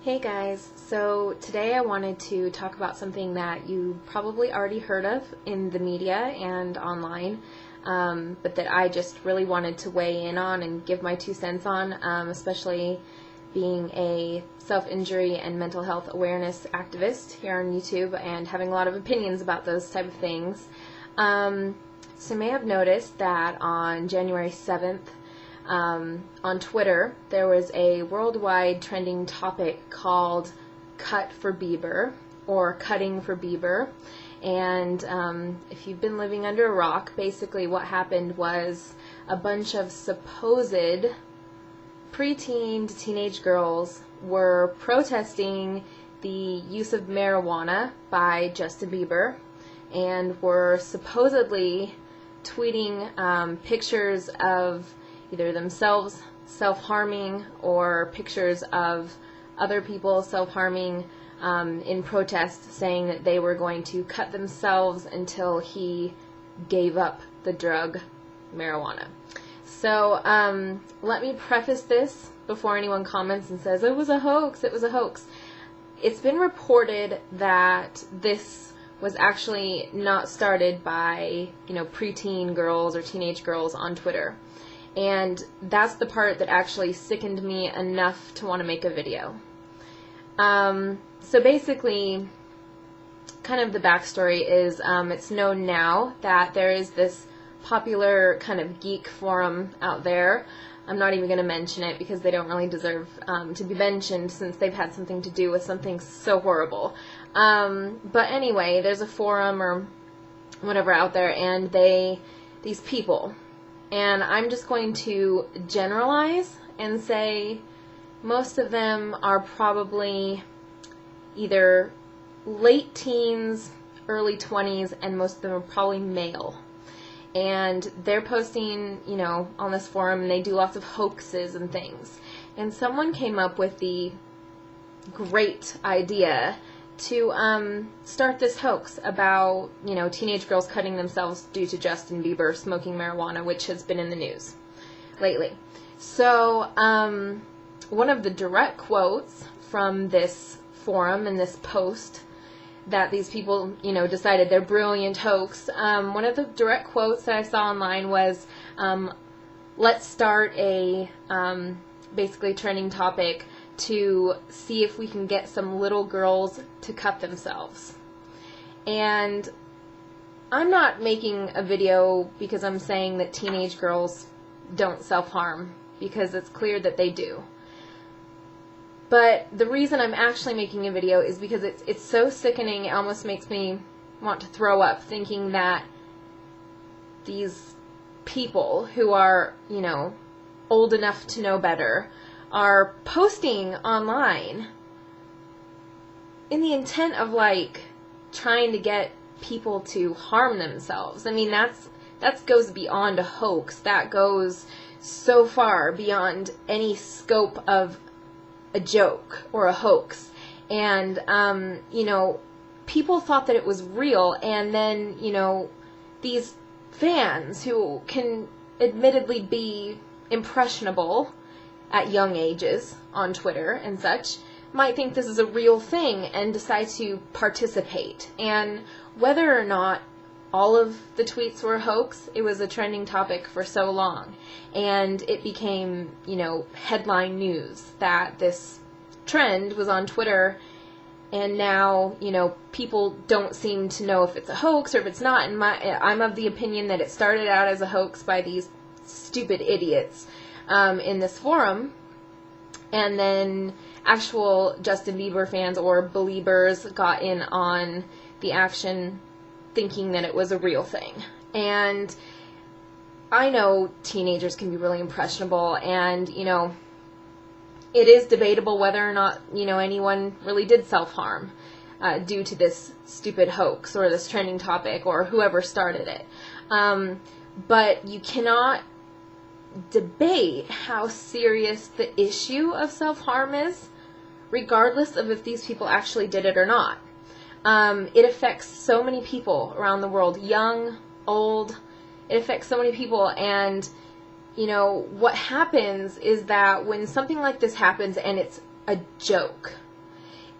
Hey guys, so today I wanted to talk about something that you probably already heard of in the media and online, but that I just really wanted to weigh in on and give my 2 cents on, especially being a self-injury and mental health awareness activist here on YouTube and having a lot of opinions about those type of things. So you may have noticed that on January 7th, on Twitter, there was a worldwide trending topic called Cut for Bieber, or Cutting for Bieber. And if you've been living under a rock, basically what happened was a bunch of supposed preteen to teenage girls were protesting the use of marijuana by Justin Bieber and were supposedly tweeting pictures of either themselves self-harming or pictures of other people self-harming in protest, saying that they were going to cut themselves until he gave up the drug marijuana. So let me preface this before anyone comments and says, it was a hoax, it was a hoax. It's been reported that this was actually not started by, preteen girls or teenage girls on Twitter. And that's the part that actually sickened me enough to want to make a video. So basically, kind of the backstory is it's known now that there is this popular kind of geek forum out there. I'm not even going to mention it because they don't really deserve to be mentioned since they've had something to do with something so horrible. But anyway, there's a forum or whatever out there, and these people, and I'm just going to generalize and say most of them are probably either late teens, early 20s, and most of them are probably male. And they're posting, on this forum, and they do lots of hoaxes and things. And someone came up with the great idea to start this hoax about, teenage girls cutting themselves due to Justin Bieber smoking marijuana, which has been in the news lately. So one of the direct quotes from this forum and this post that these people, decided their brilliant hoax, one of the direct quotes that I saw online was, let's start a basically trending topic to see if we can get some little girls to cut themselves. And I'm not making a video because I'm saying that teenage girls don't self-harm, because it's clear that they do. But the reason I'm actually making a video is because it's so sickening, it almost makes me want to throw up, thinking that these people who are, old enough to know better are posting online in the intent of, trying to get people to harm themselves. I mean, that goes beyond a hoax. That goes so far beyond any scope of a joke or a hoax. And, people thought that it was real, and then, these fans who can admittedly be impressionable at young ages on Twitter and such might think this is a real thing and decide to participate. And whether or not all of the tweets were a hoax, it was a trending topic for so long. And it became, headline news that this trend was on Twitter, and now, people don't seem to know if it's a hoax or if it's not. And I'm of the opinion that it started out as a hoax by these stupid idiots in this forum, and then actual Justin Bieber fans or believers got in on the action thinking that it was a real thing. And I know teenagers can be really impressionable, and, it is debatable whether or not, anyone really did self-harm due to this stupid hoax or this trending topic or whoever started it. But you cannot debate how serious the issue of self-harm is, regardless of if these people actually did it or not. It affects so many people around the world, young, old. It affects so many people, and what happens is that when something like this happens and it's a joke,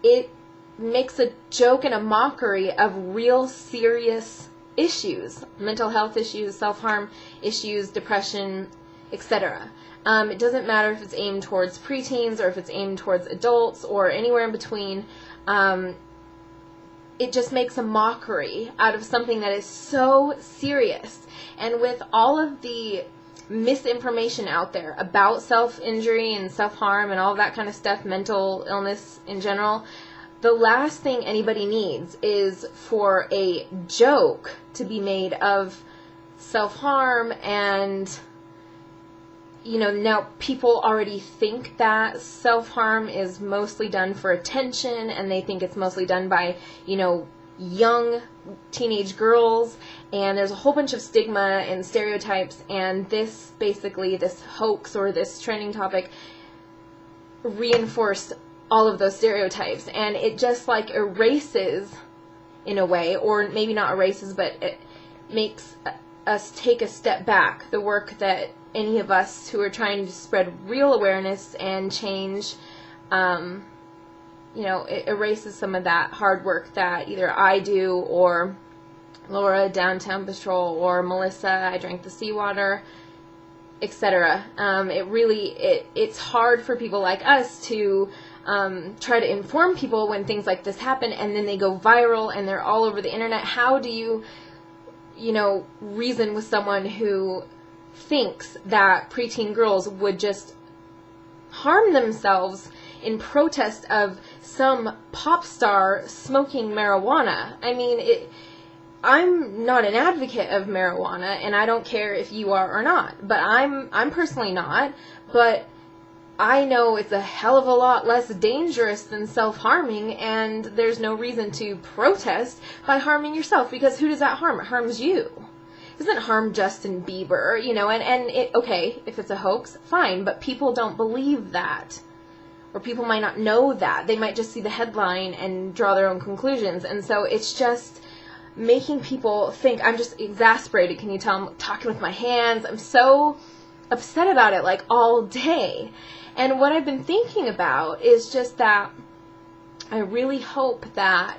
it makes a joke and a mockery of real serious issues, mental health issues, self-harm issues, depression, etc. It doesn't matter if it's aimed towards preteens or if it's aimed towards adults or anywhere in between. It just makes a mockery out of something that is so serious. And with all of the misinformation out there about self-injury and self-harm and all that kind of stuff, mental illness in general, the last thing anybody needs is for a joke to be made of self-harm. And now people already think that self-harm is mostly done for attention, and they think it's mostly done by, young teenage girls, and there's a whole bunch of stigma and stereotypes, and this hoax or this trending topic reinforced all of those stereotypes, and it just erases, in a way, or maybe not erases, but it makes us take a step back, the work that any of us who are trying to spread real awareness and change, it erases some of that hard work that either I do, or Laura, Downtown Patrol, or Melissa, I Drank the Seawater, etc. It's hard for people like us to try to inform people when things like this happen, and then they go viral and they're all over the internet. How do you, reason with someone who thinks that preteen girls would just harm themselves in protest of some pop star smoking marijuana? I mean, I'm not an advocate of marijuana, and I don't care if you are or not, but I'm personally not, but I know it's a hell of a lot less dangerous than self-harming, and there's no reason to protest by harming yourself, because who does that harm? It harms you. It doesn't harm Justin Bieber, okay, if it's a hoax, fine, but people don't believe that. Or people might not know that. They might just see the headline and draw their own conclusions, and so it's just making people think. I'm just exasperated. Can you tell? I'm talking with my hands. I'm so upset about it, all day. And what I've been thinking about is just that I really hope that,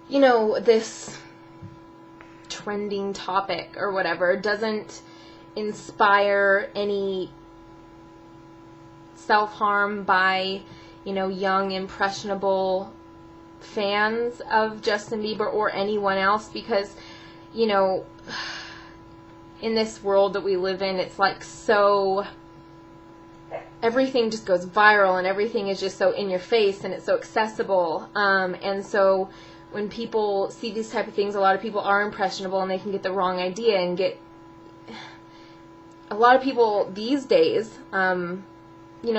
this trending topic or whatever doesn't inspire any self-harm by, young, impressionable fans of Justin Bieber or anyone else, because, in this world that we live in, it's so everything just goes viral, and everything is just so in your face, and it's so accessible, and so when people see these type of things, a lot of people are impressionable, and they can get the wrong idea, and a lot of people these days,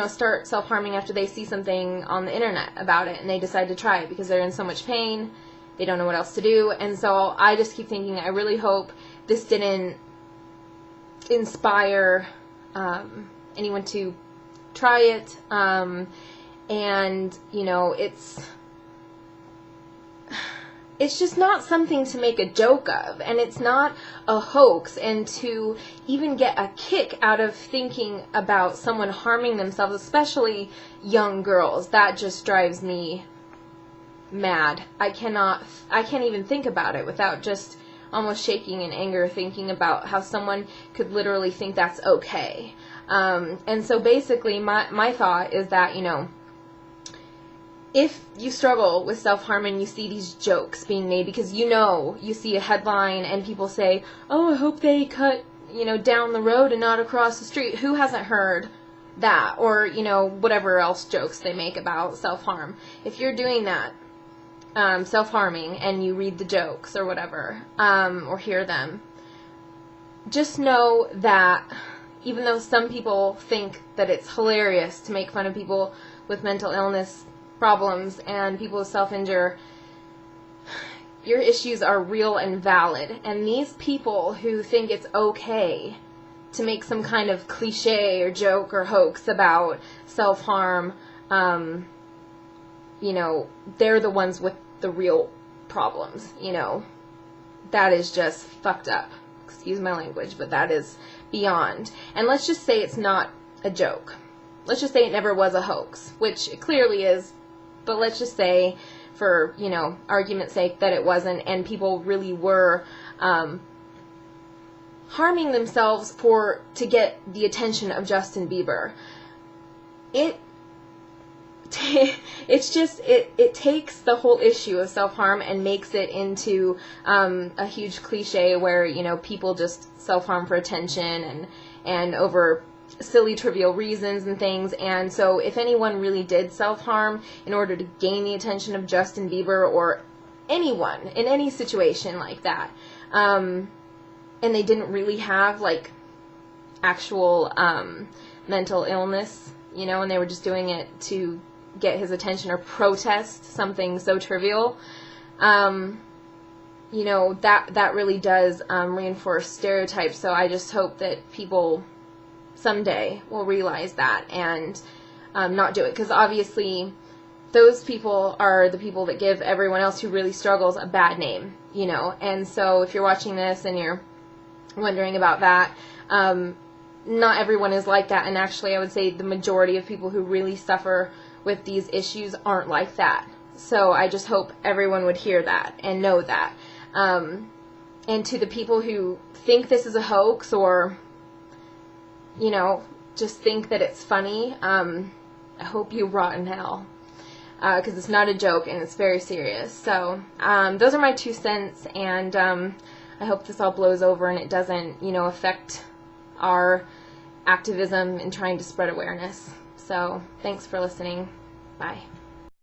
start self-harming after they see something on the internet about it, and they decide to try it because they're in so much pain, they don't know what else to do. And so I just keep thinking, I really hope this didn't inspire anyone to try it, and it's just not something to make a joke of, and it's not a hoax, and to even get a kick out of thinking about someone harming themselves, especially young girls, that just drives me mad. I can't even think about it without just almost shaking in anger, thinking about how someone could literally think that's okay. And so basically my thought is that, if you struggle with self-harm and you see these jokes being made, because you see a headline and people say, oh, I hope they cut, down the road and not across the street. Who hasn't heard that? Or, whatever else jokes they make about self-harm. If you're doing that, self-harming, and you read the jokes or whatever, or hear them, just know that even though some people think that it's hilarious to make fun of people with mental illness problems and people who self-injure, your issues are real and valid. And these people who think it's okay to make some kind of cliche or joke or hoax about self-harm, they're the ones with the real problems, That is just fucked up. Excuse my language, but that is beyond. And let's just say it's not a joke. Let's just say it never was a hoax, which it clearly is But let's just say, for, you know, argument's sake, that it wasn't, and people really were harming themselves to get the attention of Justin Bieber. It takes the whole issue of self-harm and makes it into a huge cliche where, you know, people just self-harm for attention and over silly trivial reasons and things. And so if anyone really did self-harm in order to gain the attention of Justin Bieber or anyone in any situation like that, and they didn't really have like actual mental illness, you know, and they were just doing it to get his attention or protest something so trivial, you know, that really does reinforce stereotypes. So I just hope that people someday will realize that and not do it, because obviously those people are the people that give everyone else who really struggles a bad name, you know. And so if you're watching this and you're wondering about that, not everyone is like that, and actually I would say the majority of people who really suffer with these issues aren't like that. So I just hope everyone would hear that and know that. And to the people who think this is a hoax or, you know, just think that it's funny, I hope you rot in hell, because it's not a joke and it's very serious. So those are my 2 cents, and I hope this all blows over and it doesn't, you know, affect our activism in trying to spread awareness. So thanks for listening. Bye.